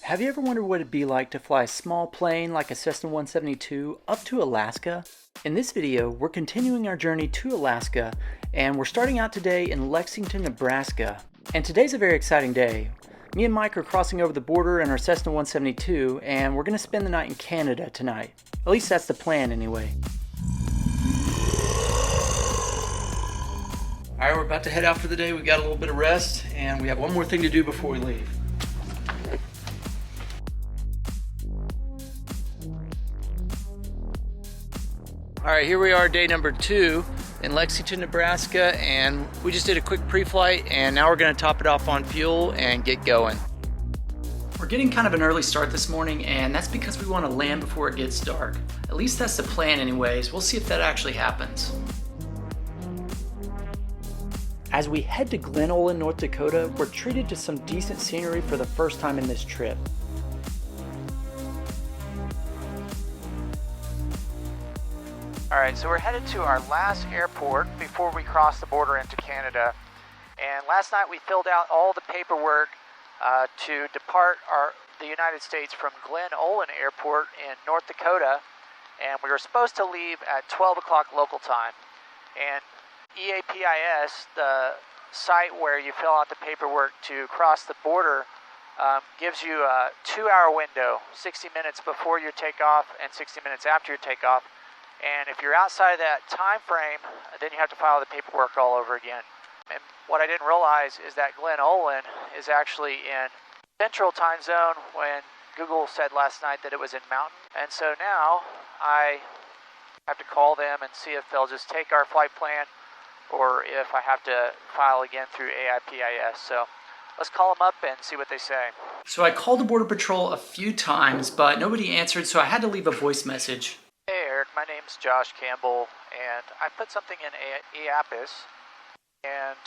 Have you ever wondered what it'd be like to fly a small plane like a Cessna 172 up to Alaska? In this video, we're continuing our journey to Alaska, and we're starting out today in Lexington, Nebraska. And today's a very exciting day. Me and Mike are crossing over the border in our Cessna 172, and we're going to spend the night in Canada tonight. At least that's the plan anyway. Alright, we're about to head out for the day. We got a little bit of rest, and we have one more thing to do before we leave. Alright, here we are, day number 2 in Lexington, Nebraska, and we just did a quick pre-flight, and now we're going to top it off on fuel and get going. We're getting kind of an early start this morning, and that's because we want to land before it gets dark. At least that's the plan anyways. We'll see if that actually happens. As we head to Glen Olin, North Dakota, we're treated to some decent scenery for the first time in this trip. Alright, so we're headed to our last airport before we cross the border into Canada. And last night we filled out all the paperwork to depart the United States from Glen Olin Airport in North Dakota. And we were supposed to leave at 12 o'clock local time. And EAPIS, the site where you fill out the paperwork to cross the border, gives you a 2-hour window, 60 minutes before your takeoff and 60 minutes after your takeoff. And if you're outside of that time frame, then you have to file the paperwork all over again. And what I didn't realize is that Glen Olin is actually in Central Time Zone when Google said last night that it was in Mountain. And so now I have to call them and see if they'll just take our flight plan or if I have to file again through AIPIS. So let's call them up and see what they say. So I called the Border Patrol a few times, but nobody answered, so I had to leave a voice message. Hey Eric, my name's Josh Campbell, and I put something in EAPIS, and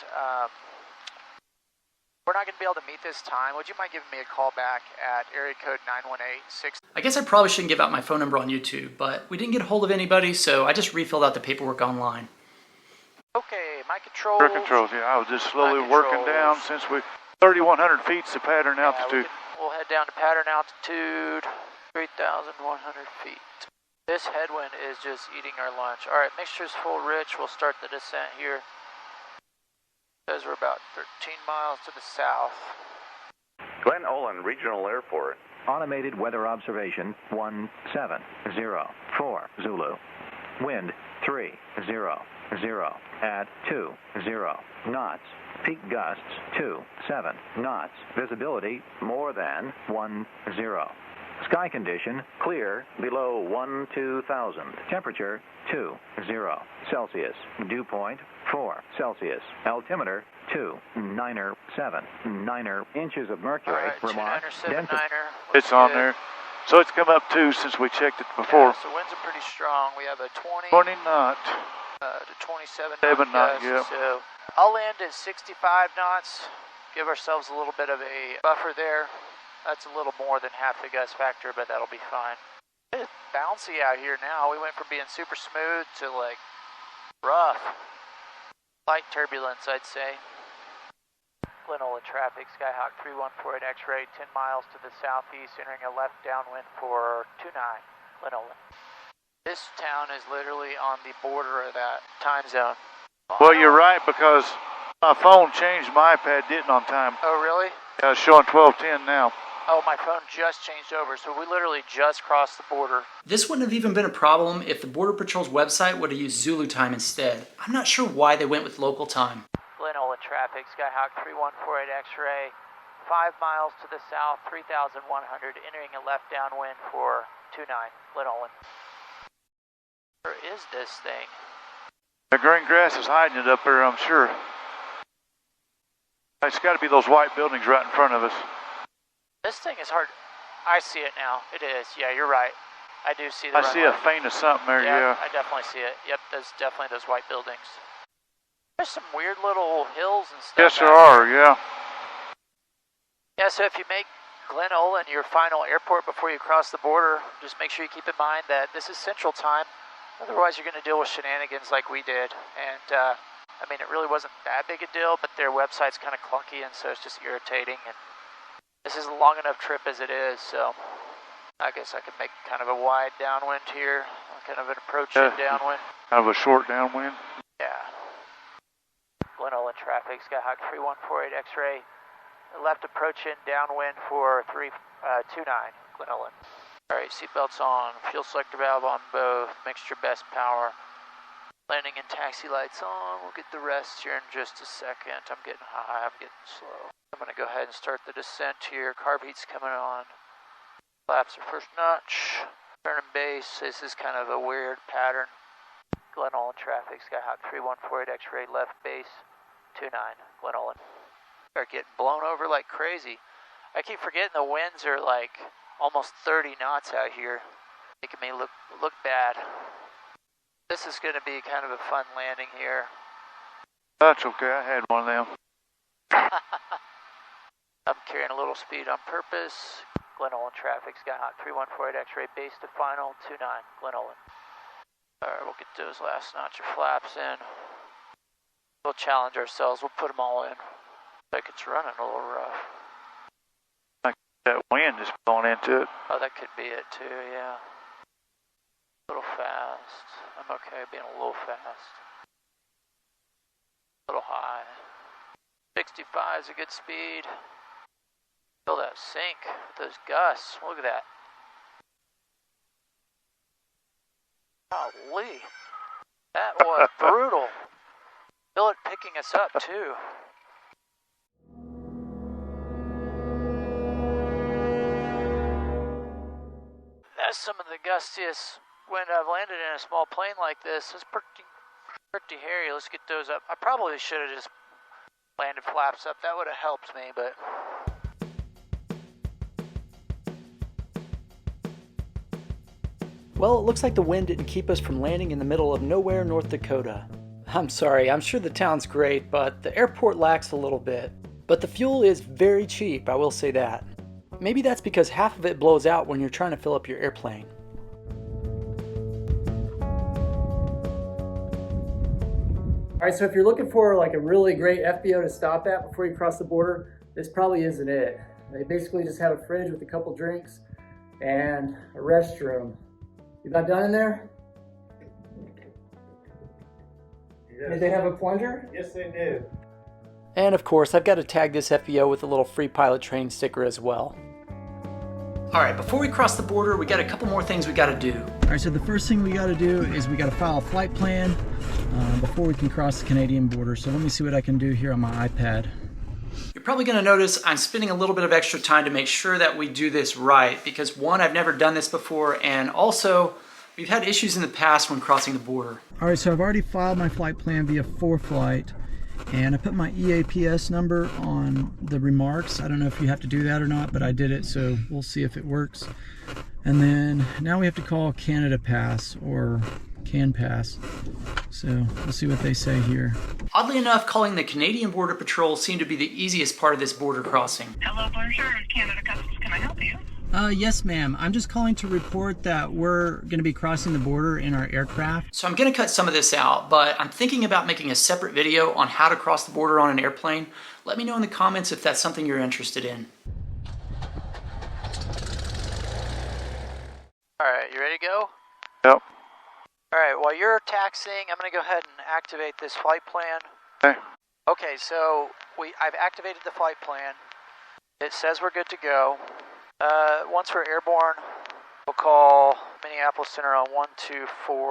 we're not going to be able to meet this time. Would you mind giving me a call back at area code 9186? I guess I probably shouldn't give out my phone number on YouTube, but we didn't get a hold of anybody, so I just refilled out the paperwork online. Okay, my controls. Air controls, yeah. I was just slowly working down since 3,100 feet's the pattern altitude. We'll head down to pattern altitude, 3,100 feet. This headwind is just eating our lunch. All right, mixture's full rich. We'll start the descent here. Says we're about 13 miles to the south. Glen Olin Regional Airport. Automated weather observation 1704 Zulu. Wind 30 at 20 knots. Peak gusts 27 knots. Visibility more than 10. Sky condition clear below 12,000. Temperature 20 Celsius. Dew point 4 Celsius. Altimeter 297 inches of mercury. All right, Remark. 297 It's on there. So it's come up 2 since we checked it before. Yeah, so winds are pretty strong. We have a 20 knot. to 27 knot, yeah. So I'll land at 65 knots. Give ourselves a little bit of a buffer there. That's a little more than half the gust factor, but that'll be fine. It's bouncy out here now. We went from being super smooth to like rough. Light turbulence, I'd say. Glen Olin traffic, Skyhawk 3148 X-ray, 10 miles to the southeast, entering a left downwind for 29, Glen Olin. This town is literally on the border of that time zone. Well, you're right, because my phone changed. My iPad didn't on time. Oh, really? It's showing 12:10 now. Oh, my phone just changed over, so we literally just crossed the border. This wouldn't have even been a problem if the Border Patrol's website would have used Zulu time instead. I'm not sure why they went with local time. Glen Olin traffic, Skyhawk 3148 X-ray, 5 miles to the south, 3,100, entering a left downwind for 29, Glen Olin. Where is this thing? The green grass is hiding it up there, I'm sure. It's got to be those white buildings right in front of us. This thing is hard. I see it now. It is. Yeah, you're right. I do see the I see a faint of something there, yeah. I definitely see it. Yep, there's definitely those white buildings. There's some weird little hills and stuff. Yes, there are, yeah. Yeah, so if you make Glen Olin your final airport before you cross the border, just make sure you keep in mind that this is Central Time. Otherwise, you're going to deal with shenanigans like we did. And, I mean, it really wasn't that big a deal, but their website's kind of clunky, and so it's just irritating. And This is a long enough trip as it is, so I guess I could make kind of a wide downwind here, kind of an approaching downwind. Kind of a short downwind. Yeah. Glen Olin traffic, Skyhawk 3148 X-ray. Left approach in downwind for 329, Glen Olin. Alright, seatbelts on, fuel selector valve on both, mixture best power. Landing and taxi lights on, we'll get the rest here in just a second. I'm getting high, I'm getting slow. I'm gonna go ahead and start the descent here, carb heat's coming on. Flaps are first notch, turning base, this is kind of a weird pattern. Glen Olin traffic, Skyhawk 3148 X-ray left base, 29, Glen Olin. Start getting blown over like crazy. I keep forgetting the winds are like almost 30 knots out here, making me look bad. This is going to be kind of a fun landing here. That's okay, I had one of them. I'm carrying a little speed on purpose. Glen Olin traffic, Skyhawk 3148 X-ray base to final, 29, Glen Olin. Alright, we'll get those last notch of flaps in. We'll challenge ourselves, we'll put them all in. Like it's running a little rough. Like that wind is blowing into it. Oh, that could be it too, yeah. A little fast. I'm okay being a little fast. A little high. 65 is a good speed. Feel that sink with those gusts. Look at that. Golly. That was brutal. Feel it picking us up too. That's some of the gustiest wind I've landed in a small plane like this. It's pretty hairy. Let's get those up. I probably should have just landed flaps up. That would have helped me, but... Well, it looks like the wind didn't keep us from landing in the middle of nowhere, North Dakota. I'm sorry, I'm sure the town's great, but the airport lacks a little bit. But the fuel is very cheap, I will say that. Maybe that's because half of it blows out when you're trying to fill up your airplane. Alright, so if you're looking for like a really great FBO to stop at before you cross the border, this probably isn't it. They basically just have a fridge with a couple drinks and a restroom. You about done in there? Yes. Did they have a plunger? Yes, they do. And of course, I've got to tag this FBO with a little free pilot training sticker as well. Alright, before we cross the border, we got a couple more things we got to do. Alright, so the first thing we got to do is we got to file a flight plan before we can cross the Canadian border. So let me see what I can do here on my iPad. You're probably going to notice I'm spending a little bit of extra time to make sure that we do this right, because one, I've never done this before, and also we've had issues in the past when crossing the border. Alright, so I've already filed my flight plan via 4Flight, and I put my EAPS number on the remarks. I don't know if you have to do that or not, but I did it, so we'll see if it works. And then now we have to call Canada Pass, or CanPass. So we'll see what they say here. Oddly enough, calling the Canadian Border Patrol seemed to be the easiest part of this border crossing. Hello, Bonjour, Canada Customs. Can I help you? Yes, ma'am. I'm just calling to report that we're going to be crossing the border in our aircraft. So I'm going to cut some of this out, but I'm thinking about making a separate video on how to cross the border on an airplane. Let me know in the comments if that's something you're interested in. Alright, you ready to go? Yep. Alright, while you're taxiing, I'm going to go ahead and activate this flight plan. Okay. Okay, so I've activated the flight plan. It says we're good to go. Once we're airborne, we'll call Minneapolis Center on 124.25.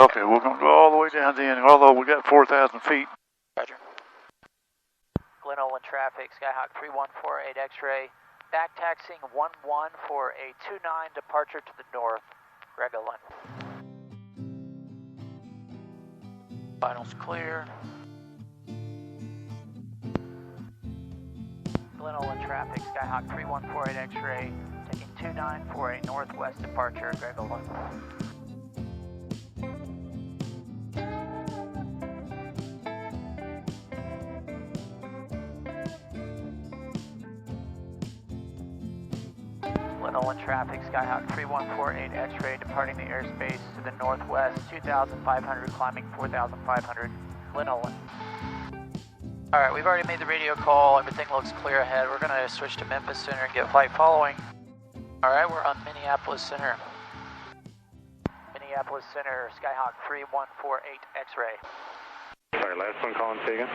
Okay, we're going to go all the way down then, although we got 4,000 feet. Roger. Glen Olin traffic, Skyhawk 3148 X-ray. Back taxiing 11 for a 29 departure to the north. Greg Olin. Finals clear. Glen Olin traffic, Skyhawk 3148 X-ray, taking 29 for a northwest departure, Greg Olin. Glen Olin traffic, Skyhawk 3148 X-ray, departing the airspace to the northwest, 2,500, climbing 4,500, Glen Olin. All right, we've already made the radio call. Everything looks clear ahead. We're gonna switch to Memphis Center and get flight following. All right, we're on Minneapolis Center. Minneapolis Center, Skyhawk 3148 X-ray. Sorry, last one calling Sagan.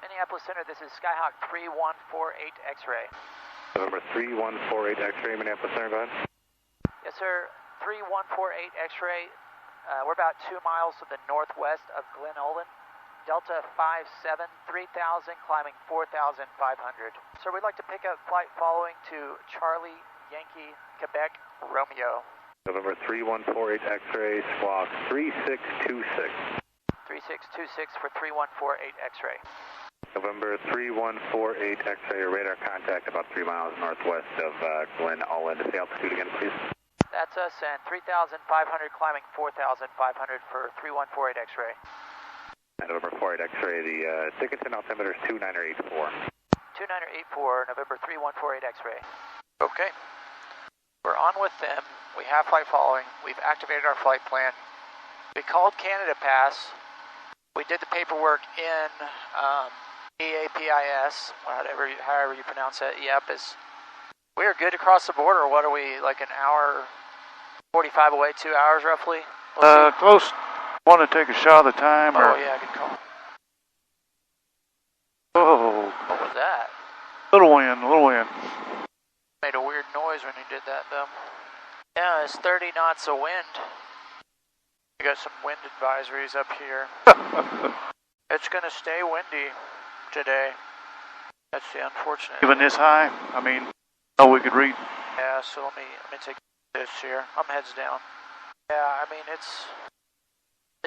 Minneapolis Center, this is Skyhawk 3148 X-ray. November 3148 X-ray, Minneapolis Center, go ahead. Yes, sir. 3148 X-ray. We're about 2 miles to the northwest of Glen Olin. Delta 57, 3000, climbing 4,500. Sir, we'd like to pick up flight following to Charlie, Yankee, Quebec, Romeo. November 3148 X-ray, squawk 3626. 3626 for 3148 X-ray. November 3148 X-ray, radar contact about 3 miles northwest of Glen Olin. The altitude again, please. That's us, and 3,500, climbing 4,500 for 3148 X-ray. November 48 X-ray, the tickets and altimeter is 2984. 2984, November 3148 X-ray. Okay. We're on with them. We have flight following. We've activated our flight plan. We called Canada Pass. We did the paperwork in EAPIS, however you pronounce that, EAPIS. We are good to cross the border. What are we, like an hour 45 away, 2 hours roughly? We'll see. Close. Want to take a shot of the time? Oh, or... yeah, good call. Oh. What was that? Little wind, little wind. Made a weird noise when you did that, though. Yeah, it's 30 knots of wind. We got some wind advisories up here. It's going to stay windy today. That's the unfortunate. Even this high? I mean, oh, we could read. Yeah, so let me take this here. I'm heads down. Yeah, I mean, it's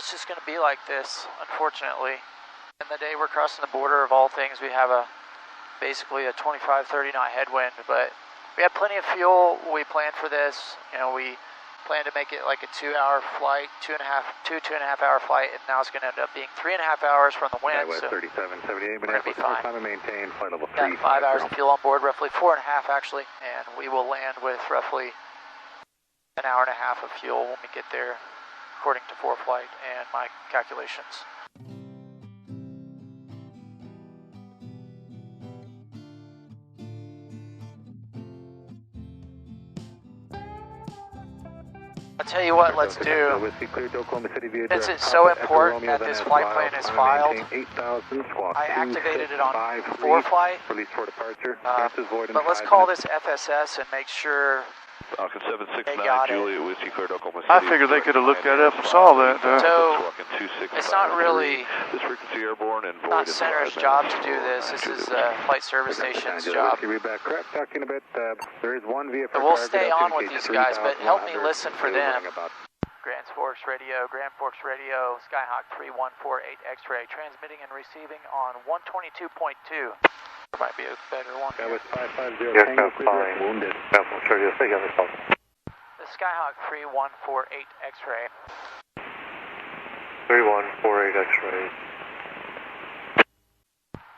just going to be like this, unfortunately. And the day we're crossing the border, of all things, we have basically a 25, 30 knot headwind, but we had plenty of fuel. We planned for this. You know, we planned to make it like a 2 hour flight, two and a half hour flight, and now it's going to end up being 3.5 hours from the wind. West So 3778, we're going to be fine. time to maintain flight level 3. Got 5 hours of fuel on board, roughly 4.5 actually, and we will land with roughly an hour and a half of fuel when we get there, according to ForeFlight and my calculations. I'll tell you what, let's do. Since it's so important that this flight plan is filed, I activated it on ForeFlight, but let's call this FSS and make sure Falcon 769, they got Juliet, Whiskey, cleared Oklahoma City. I figured they could have looked that up and saw that. So, it's not really this frequency airborne and not Center's job to do this. This is Flight Service Station's job. So we'll stay on with these guys, but help me listen for them. Grand Forks Radio, Skyhawk 3148 X-ray, transmitting and receiving on 122.2. There might be a better one here. That was 550 Tango, please. Wounded. The Skyhawk 3148 X-ray. 3148 X-ray.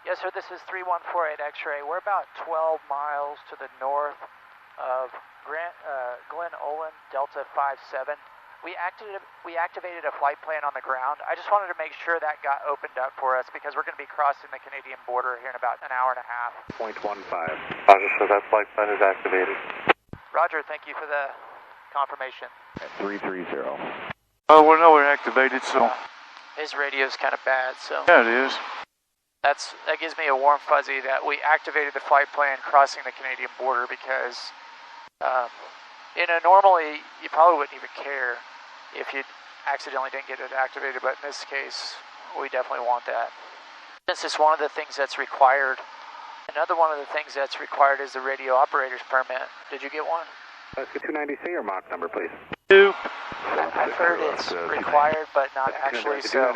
Yes, sir, this is 3148 X-ray. We're about 12 miles to the north of Glen Olin, Delta 57. We activated a flight plan on the ground. I just wanted to make sure that got opened up for us because we're going to be crossing the Canadian border here in about an hour and a half. 0.15. Roger, so that flight plan is activated. Roger, thank you for the confirmation. At 330. Oh, well, no, we're activated, so. His radio's kind of bad, so. Yeah, it is. That gives me a warm fuzzy that we activated the flight plan crossing the Canadian border because, normally you probably wouldn't even care if you accidentally didn't get it activated, but in this case, we definitely want that. Since it's one of the things that's required, another one of the things that's required is the radio operator's permit. Did you get one? Let's get 290C or Mach number, please. 2. I've heard it's required, but not actually, so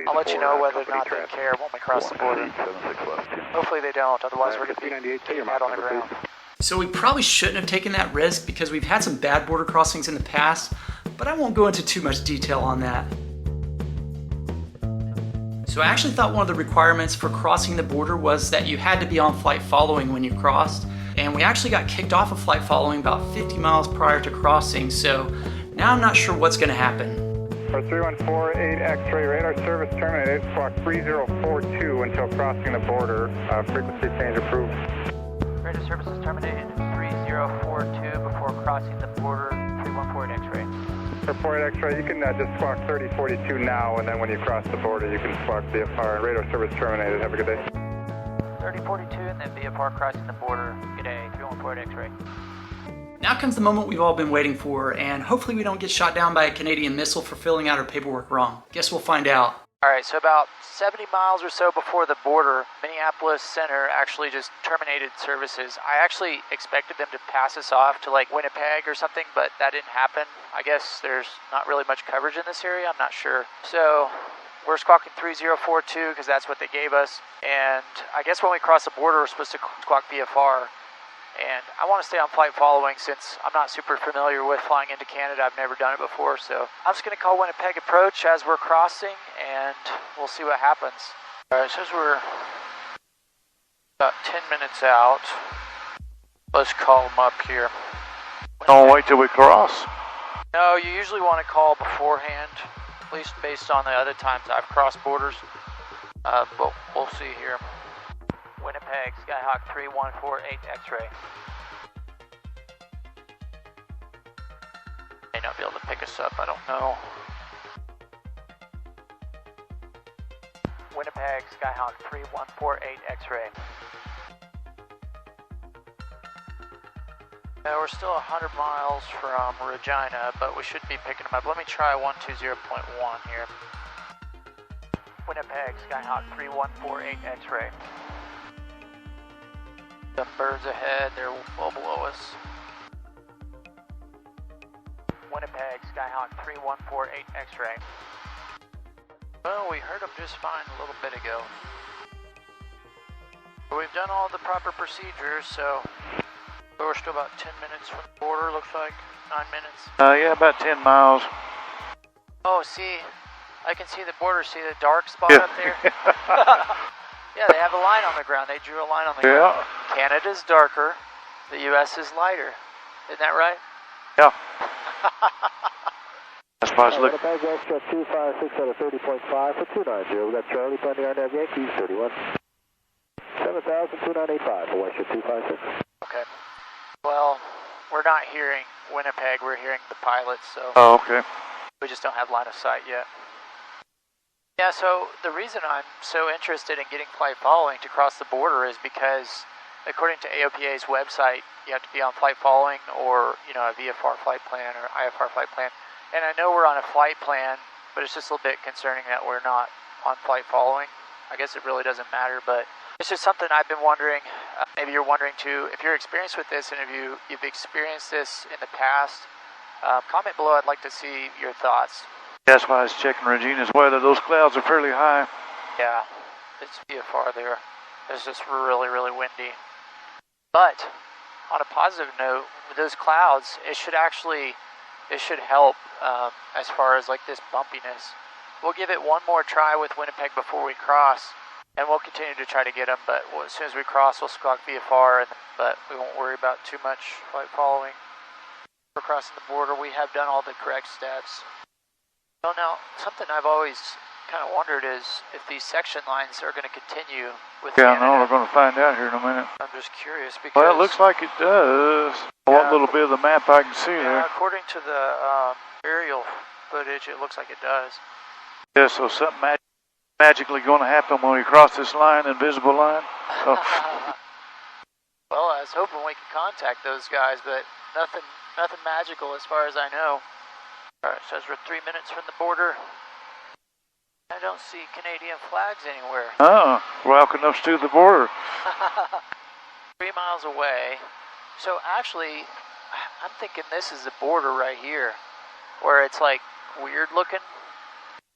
I'll let you know whether or not they care when we cross the border. Hopefully they don't, otherwise we're going to be taking that on the ground. So we probably shouldn't have taken that risk because we've had some bad border crossings in the past, but I won't go into too much detail on that. So I actually thought one of the requirements for crossing the border was that you had to be on flight following when you crossed, and we actually got kicked off of flight following about 50 miles prior to crossing, so now I'm not sure what's going to happen. For 3148 X-ray, radar service terminated, squawk 3042 until crossing the border. Frequency change approved. Radio services terminated 3042 before crossing the border, 314 X-ray. For 48 X-ray, you can just squawk 3042 now, and then when you cross the border, you can squawk VFR and radar service terminated. Have a good day. 3042 and then VFR crossing the border. Good day, 314 X-ray. Now comes the moment we've all been waiting for, and hopefully we don't get shot down by a Canadian missile for filling out our paperwork wrong. Guess we'll find out. Alright, so about 70 miles or so before the border, Minneapolis Center actually just terminated services. I actually expected them to pass us off to like Winnipeg or something, but that didn't happen. I guess there's not really much coverage in this area, I'm not sure. So we're squawking 3042 because that's what they gave us. And I guess when we cross the border, we're supposed to squawk VFR. And I want to stay on flight following since I'm not super familiar with flying into Canada. I've never done it before, so I'm just going to call Winnipeg approach as we're crossing, and we'll see what happens. All right, it says we're about 10 minutes out. Let's call them up here. Don't wait till we cross. No, you usually want to call beforehand, at least based on the other times I've crossed borders. But we'll see here. Winnipeg, Skyhawk 3148 X-ray. May not be able to pick us up, I don't know. Winnipeg, Skyhawk 3148 X-ray. We're still 100 miles from Regina, but we should be picking them up. Let me try 120.1 here. Winnipeg, Skyhawk 3148 X-ray. Some birds ahead, they're well below us. Winnipeg, Skyhawk 3148 X-ray. Well, we heard them just fine a little bit ago. We've done all the proper procedures, so we're still about 10 minutes from the border, looks like. 9 minutes. Yeah, about 10 miles. Oh, see, I can see the border. See the dark spot up there? Yeah, they have a line on the ground. They drew a line on the ground. Canada's darker, the U.S. is lighter. Isn't that right? Yeah. That's why I was looking. Winnipeg, extra 256 out of 30.5 for 290. We got Charlie Bundy on that Yankees 31. 7,2985 for Westship 256. Okay. Well, we're not hearing Winnipeg. We're hearing the pilots, so Oh, okay. we just don't have line of sight yet. Yeah, so the reason I'm so interested in getting flight following to cross the border is because, according to AOPA's website, you have to be on flight following or, you know, a VFR flight plan or IFR flight plan. And I know we're on a flight plan, but it's just a little bit concerning that we're not on flight following. I guess it really doesn't matter, but it's just something I've been wondering. Maybe you're wondering too. If you're experienced with this and if you've experienced this in the past, comment below. I'd like to see your thoughts. That's why I was checking Regina's weather. Those clouds are fairly high. Yeah, it's VFR there. It's just really, really windy. But on a positive note, with those clouds, it should help as far as like this bumpiness. We'll give it one more try with Winnipeg before we cross, and we'll continue to try to get them. But as soon as we cross, we'll squawk VFR, but we won't worry about too much flight following. We're crossing the border. We have done all the correct steps. Well, now, something I've always kind of wondered is if these section lines are going to continue with Yeah, Canada. no, we're going to find out here in a minute. I'm just curious because... Well, it looks like it does. What little bit of the map I can see there. According to the aerial footage, it looks like it does. Yeah, so something magically going to happen when we cross this line, invisible line. Oh. Well, I was hoping we could contact those guys, but nothing magical as far as I know. All right, says we're 3 minutes from the border. I don't see Canadian flags anywhere. Oh, welcome us to the border. 3 miles away. So actually, I'm thinking this is the border right here, where it's like weird looking.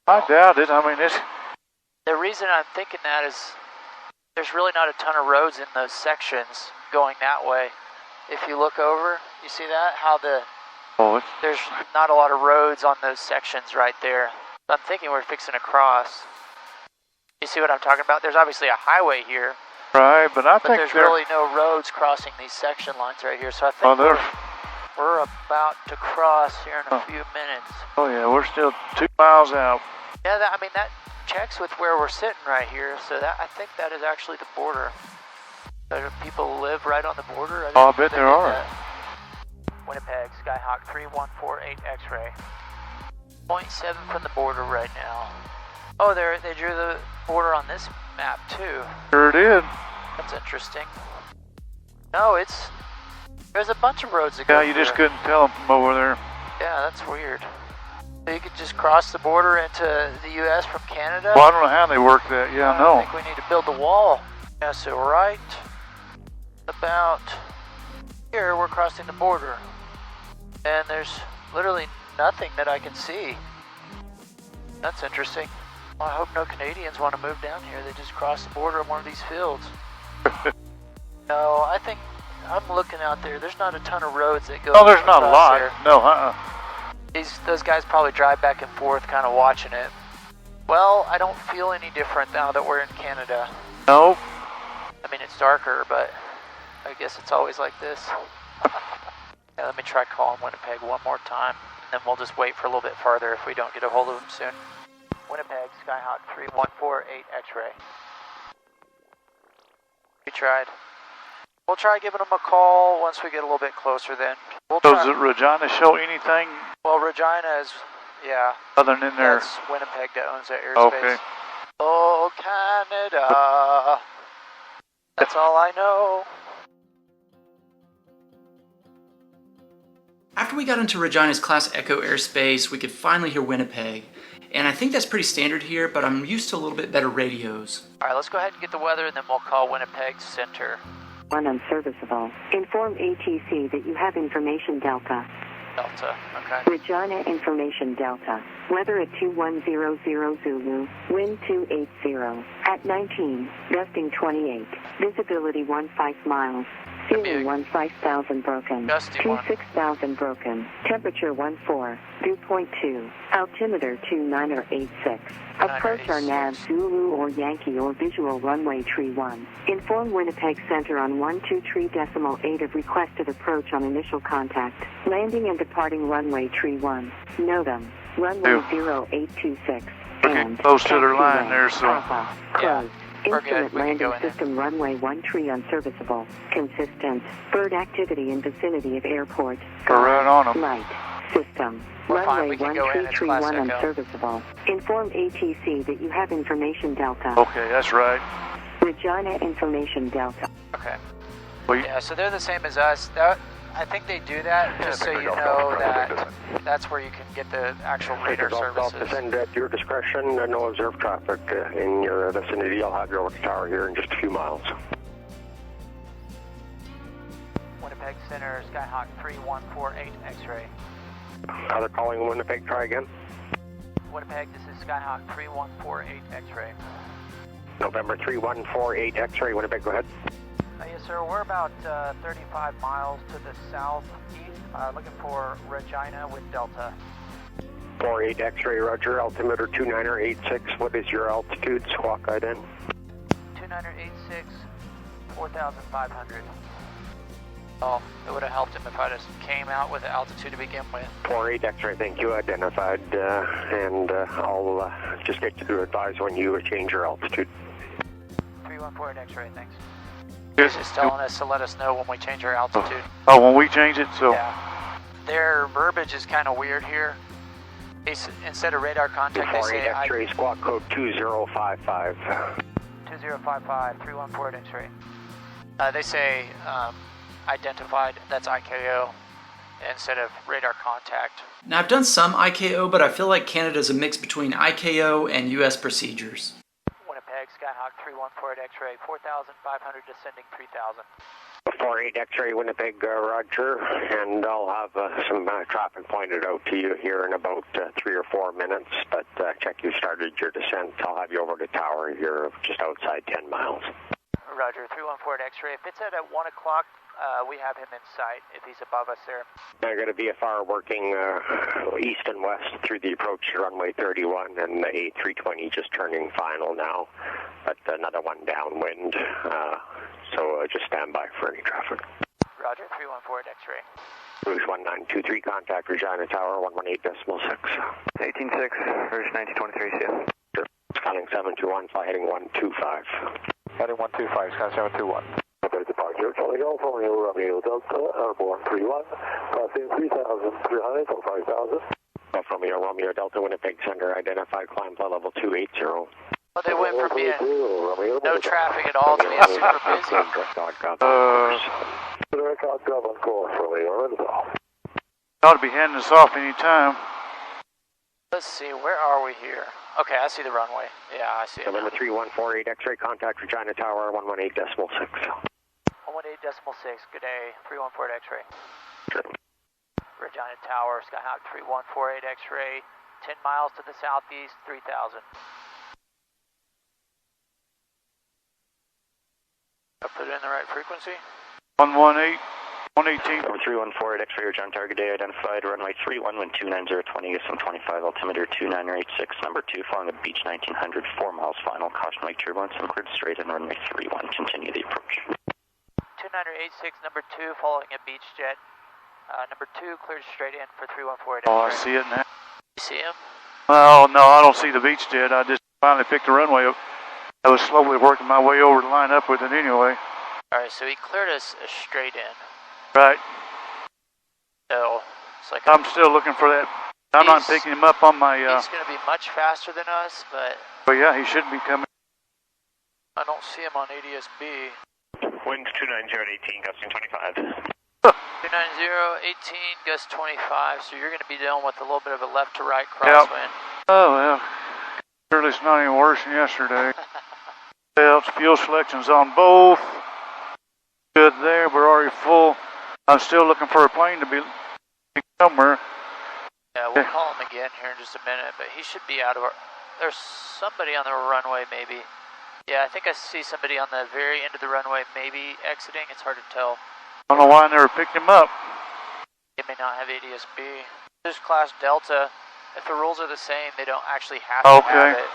I doubt it. I mean, it's... The reason I'm thinking that is there's really not a ton of roads in those sections going that way. If you look over, you see that? How there's not a lot of roads on those sections right there. I'm thinking we're fixing to cross. You see what I'm talking about? There's obviously a highway here. Right, but I think there's really no roads crossing these section lines right here. So I think We're about to cross here in a few minutes. Oh yeah, we're still 2 miles out. Yeah, that checks with where we're sitting right here. So I think that is actually the border. So people live right on the border. Oh, I bet there are. Winnipeg, Skyhawk 3148 X-ray. 0.7 from the border right now. Oh, they drew the border on this map too. Sure did. That's interesting. No, there's a bunch of roads that go Yeah, you just through it. couldn't tell them from over there. Yeah, that's weird. So you could just cross the border into the U.S. from Canada? Well, I don't know how they work that. Yeah, I know. I think we need to build the wall. Yeah, so right about here, we're crossing the border. And there's literally nothing that I can see. That's interesting. Well, I hope no Canadians want to move down here. They just cross the border in one of these fields. No, I think I'm looking out there. There's not a ton of roads that go. No, there's not a across lot. there. No, Those guys probably drive back and forth, kind of watching it. Well, I don't feel any different now that we're in Canada. No. I mean, it's darker, but I guess it's always like this. Yeah, let me try calling Winnipeg one more time, and then we'll just wait for a little bit farther if we don't get a hold of them soon. Winnipeg, Skyhawk 3148 X-ray. We tried. We'll try giving them a call once we get a little bit closer then. Does Regina show anything Well, Regina is, yeah. other than their... That's Winnipeg that owns that airspace. Okay. Oh, Canada. That's all I know. After we got into Regina's Class Echo airspace, we could finally hear Winnipeg. And I think that's pretty standard here, but I'm used to a little bit better radios. All right, let's go ahead and get the weather, and then we'll call Winnipeg Center. One unserviceable. Inform ATC that you have information Delta. Delta, okay. Regina information Delta. Weather at 2100 Zulu. Wind 280. At 19. Gusting 28. Visibility 15 miles. Ceiling 15,000 broken. Gusty 26,000 broken. Temperature 14. Dew point 2. Altimeter 2986. Approach our nav Zulu or Yankee or visual runway tree 1. Inform Winnipeg Center on 123.8 of requested approach on initial contact. Landing and departing runway tree 1. NOTAM. Runway 0826. We're close to their line there, so... Alpha. Close. We're good. Instrument We can go landing in system runway 13 unserviceable. Consistent. Bird activity in vicinity of airport. We're right on them. Light. System. We're fine. Runway We can go in. It's Class 1331 Echo. unserviceable. Inform ATC that you have information Delta. Okay, that's right. Regina information Delta. Okay. Well, Yeah, so they're the same as us. I think they do that just so you know that that's where you can get the actual radar services. Descend at your discretion. No observed traffic in your vicinity. I'll have your tower here in just a few miles. Winnipeg Center, Skyhawk 3148 X-ray. Other calling Winnipeg, try again. Winnipeg, this is Skyhawk 3148 X-ray. November 3148 X-ray, Winnipeg, go ahead. Yes, sir. We're about 35 miles to the southeast, looking for Regina with Delta. 48 X-ray, roger. Altimeter 2986. What is your altitude? Squawk ident. 2986, 4,500. Oh, it would have helped him if I just came out with the altitude to begin with. 48 X-ray, thank you. Identified, and I'll just get you to advise when you change your altitude. 3148 X-ray, thanks. Yes. It's just telling us to let us know when we change our altitude. Oh, when we change it, so... Yeah. Their verbiage is kind of weird here. Instead of radar contact, they 48 say... X-ray, squawk code 2055. 2055, 314 X-ray. They say identified, that's IKO, instead of radar contact. Now I've done some IKO, but I feel like Canada's a mix between IKO and US procedures. Winnipeg, Skyhawk 314 X-ray, 4,500 descending 3,000. 48 X-ray, Winnipeg, roger, and I'll have some traffic pointed out to you here in about 3 or 4 minutes, but check you started your descent. I'll have you over the tower here just outside 10 miles. Roger, 314 X-ray. If it's at 1 o'clock, we have him in sight if he's above us there. They're going to be a far working east and west through the approach to runway 31 and the A320 just turning final now, but another one downwind, so just stand by for any traffic. Roger, 314 at X-ray. Rouge 1923, contact Regina Tower 118.6. 186, Rouge 1923, see you. Scanning 721, fly heading 125. Heading 125, Sky 721. Okay, departure, Charlie Golf, Romeo Delta, airborne 31, crossing 3,300 or 5,000. Romeo Delta, Winnipeg Center, identified, climb flight level 280. Well, they went from being no traffic at all to being super busy. Direct on course, Romeo, Ought to be handing us off any time. Let's see, where are we here? Okay, I see the runway. Yeah, I see it. November 3148, X-ray, contact Regina Tower 118.6. 118.6, good day, 314 at X-ray. Regina Tower, Skyhawk 3148 X-ray, 10 miles to the southeast, 3,000. I put it in the right frequency? 118, 118. Number 3148, X-ray, Regina target day identified, runway 31, wind 29020, some 25, altimeter 2986, number 2, following the beach 1900, 4 miles final, caution wake turbulence, and cleared straight and runway 31, continue the approach. 2986, number 2, following a beach jet. Number 2, cleared straight in for 314 Oh, I X-ray. see it now. You see him? Oh, no, I don't see the beach jet. I just finally picked the runway up. I was slowly working my way over to line up with it anyway. Alright, so he cleared us straight in. Right. So, it's like... I'm still looking for that. I'm not picking him up on my... He's going to be much faster than us, but... But yeah, he should be coming. I don't see him on ADS-B. Wind 290 at 18, gusting 25. 290, 18, gust 25, so you're going to be dealing with a little bit of a left to right crosswind. Oh, well. Surely it's not any worse than yesterday. Well, fuel selection's on both. Good there, we're already full. I'm still looking for a plane to be somewhere. Yeah, we'll call him again here in just a minute, but he should be out of our... There's somebody on the runway, maybe. Yeah, I think I see somebody on the very end of the runway, maybe exiting. It's hard to tell. I don't know why I never picked him up. They may not have ADS-B. This is Class Delta. If the rules are the same, they don't actually have to have it.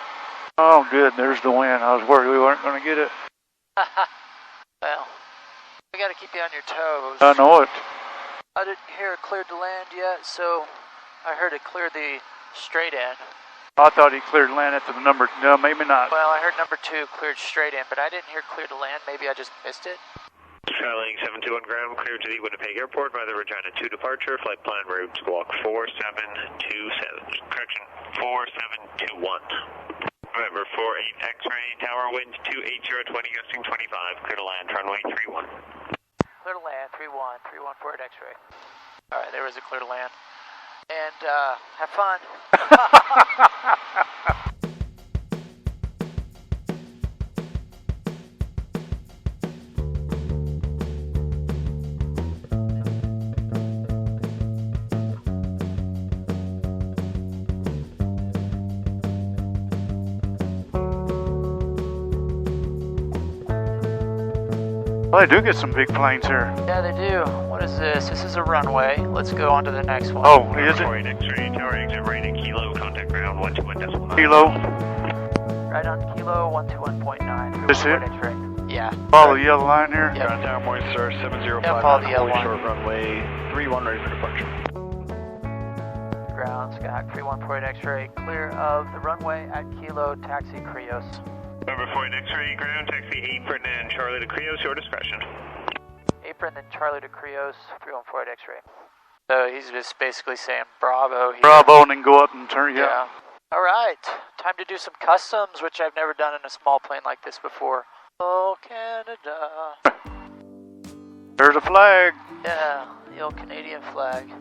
Oh, good. There's the wind. I was worried we weren't going to get it. Well, we got to keep you on your toes. I know it. I didn't hear it cleared to land yet, so I heard it cleared the straight in. I thought he cleared land at the number. No, maybe not. Well, I heard number 2 cleared straight in, but I didn't hear clear to land. Maybe I just missed it. Skylink 721 ground, clear to the Winnipeg Airport by the Regina 2 departure, flight plan route squawk 4727, correction, 4721. November 48 X-ray, tower wind 28020, gusting 25, clear to land, runway 31. Clear to land, 31, 314 at X-ray. Alright, there was a clear to land. And, have fun. Well, they do get some big planes here. Yeah, they do. What is this? This is a runway. Let's go on to the next one. Oh, is it? X-ray, tower exit right at Kilo, contact ground 121.9. Kilo. Right on Kilo, 121.9. This it? X-ray. Yeah. Follow the yellow line here. Yep. Ground tower, morning sir, 705. Yeah, follow the yellow line. Short runway 31, ready for departure. Ground, Skyhawk 314 X-ray. Clear of the runway at Kilo, taxi Krios. November 48 X-ray, ground, taxi Apron and Charlie to Krios, your discretion. Apron, then Charlie to Krios, 314 X-ray. So he's just basically saying Bravo here. Bravo, and then go up and turn. Yeah. All right, time to do some customs, which I've never done in a small plane like this before. Oh, Canada. There's a flag. Yeah, the old Canadian flag.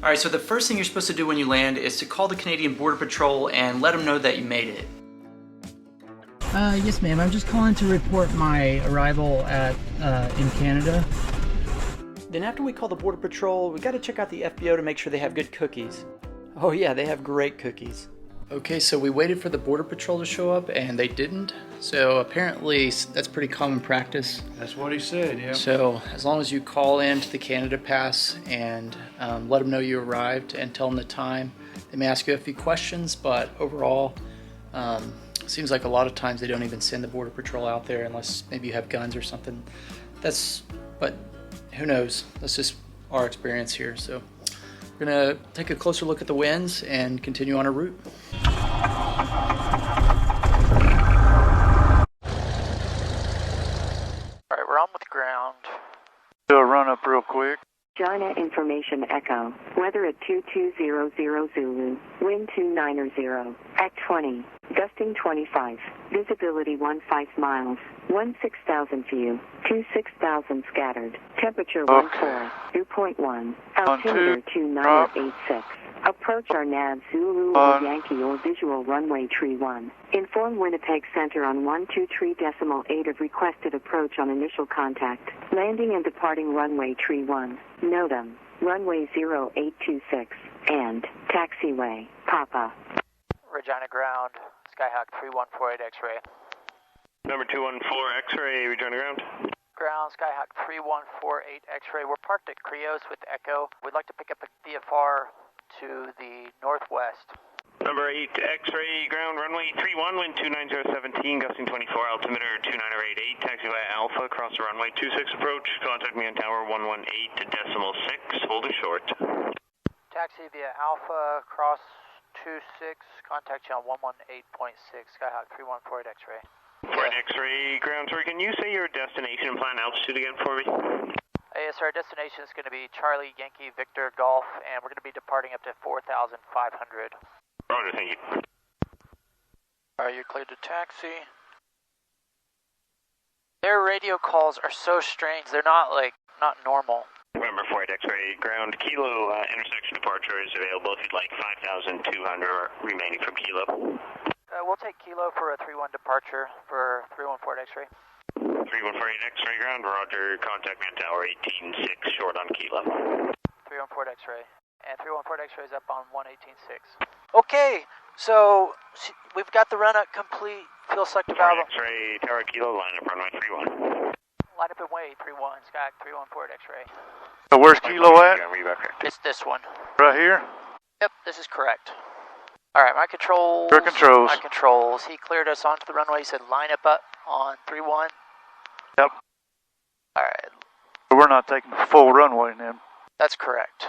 Alright, so the first thing you're supposed to do when you land is to call the Canadian Border Patrol and let them know that you made it. Yes ma'am, I'm just calling to report my arrival at, in Canada. Then after we call the Border Patrol, we gotta check out the FBO to make sure they have good cookies. Oh yeah, they have great cookies. Okay, so we waited for the Border Patrol to show up and they didn't. So apparently that's pretty common practice. That's what he said, yeah. So as long as you call in to the Canada Pass and let them know you arrived and tell them the time, They may ask you a few questions, but overall, it seems like a lot of times they don't even send the Border Patrol out there unless maybe you have guns or something. But who knows? That's just our experience here. So we're gonna take a closer look at the winds and continue on our route. All right, we're on with ground. Do a run up real quick. China Information Echo. Weather at 2200 Zulu. Wind 290. At 20. Gusting 25. Visibility 15 miles. 16,000 view. 26,000 scattered. Temperature 14. Dew point 1. Altimeter 2986. Approach our nav Zulu or Yankee or visual runway tree 1. Inform Winnipeg Center on 123.8 of requested approach on initial contact. Landing and departing runway tree 1. NOTAM. Runway 0826. And taxiway. Papa. Regina ground. Skyhawk 3148 X-ray. Number 214 X-ray, Regina ground. Ground, Skyhawk 3148 X-ray. We're parked at Creos with Echo. We'd like to pick up a VFR to the northwest. Number 8 X-ray, ground, runway 31, wind 29017, gusting 24, altimeter 29088, taxi via Alpha, cross the runway 26 approach, contact me on tower 118.6, hold it short. Taxi via Alpha, cross 26, contact you on 118.6, Skyhawk 3148 X-ray. For an X-ray, ground, sorry, can you say your destination and plan altitude again for me? Yes, our destination is going to be Charlie, Yankee, Victor, Golf, and we're going to be departing up to 4,500. Roger, thank you. All right, you're cleared to taxi. Their radio calls are so strange. They're not normal. November 48 X-ray, ground, Kilo, intersection departure is available if you'd like 5,200 remaining from Kilo. We'll take Kilo for a 3-1 departure for 314 X-ray. 3148 X-ray ground, Roger, contact me on tower 18.6, short on Kilo. 314 X-ray. And 314 X-ray is up on 118.6. Okay, so we've got the run up complete. Fuel selective valve. X-ray, tower Kilo, line up runway 31. Line up and wait, 3-1, Sky 314 X-ray. So where's Kilo at? It's this one. Right here? Yep, this is correct. All right, my controls. Your controls. My controls. He cleared us onto the runway. He said line up on 3-1. Yep. All right. So we're not taking the full runway then. That's correct.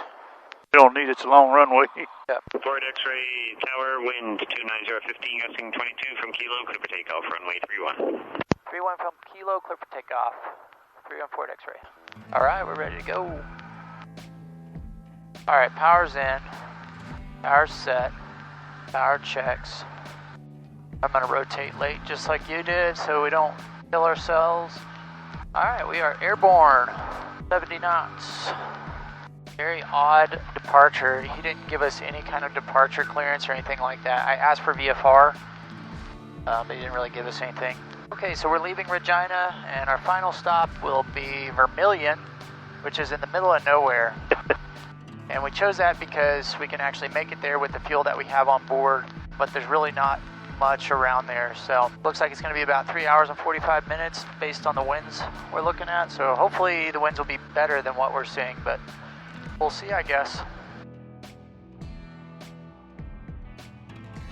You don't need it's a long runway. Yep. Ford X-ray tower, wind 29015, gusting 22 from Kilo, clear for takeoff, runway 31. 3-1 from Kilo, clear for takeoff. 314 X-ray. All right, we're ready to go. All right, power's in. Power's set. Power checks. I'm gonna rotate late just like you did so we don't kill ourselves. All right, we are airborne. 70 knots. Very odd departure. He didn't give us any kind of departure clearance or anything like that. I asked for VFR, but he didn't really give us anything. Okay, so we're leaving Regina, and our final stop will be Vermilion, which is in the middle of nowhere. And we chose that because we can actually make it there with the fuel that we have on board, but there's really not much around there. So looks like it's going to be about 3 hours and 45 minutes based on the winds we're looking at. So hopefully the winds will be better than what we're seeing, but we'll see, I guess.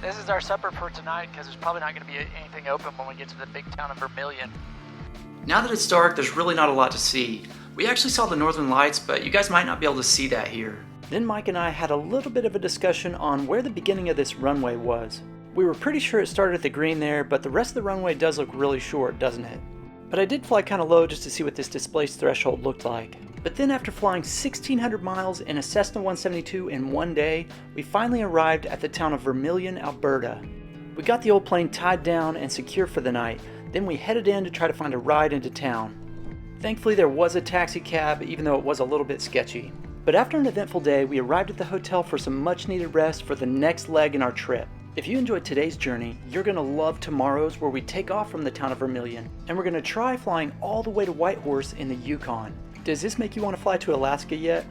This is our supper for tonight because there's probably not going to be anything open when we get to the big town of Vermilion. Now that it's dark, there's really not a lot to see. We actually saw the northern lights, but you guys might not be able to see that here. Then Mike and I had a little bit of a discussion on where the beginning of this runway was. We were pretty sure it started at the green there, but the rest of the runway does look really short, doesn't it? But I did fly kind of low just to see what this displaced threshold looked like. But then after flying 1,600 miles in a Cessna 172 in one day, we finally arrived at the town of Vermilion, Alberta. We got the old plane tied down and secure for the night, then we headed in to try to find a ride into town. Thankfully there was a taxi cab, even though it was a little bit sketchy. But after an eventful day, we arrived at the hotel for some much needed rest for the next leg in our trip. If you enjoyed today's journey, you're going to love tomorrow's, where we take off from the town of Vermilion, and we're going to try flying all the way to Whitehorse in the Yukon. Does this make you want to fly to Alaska yet?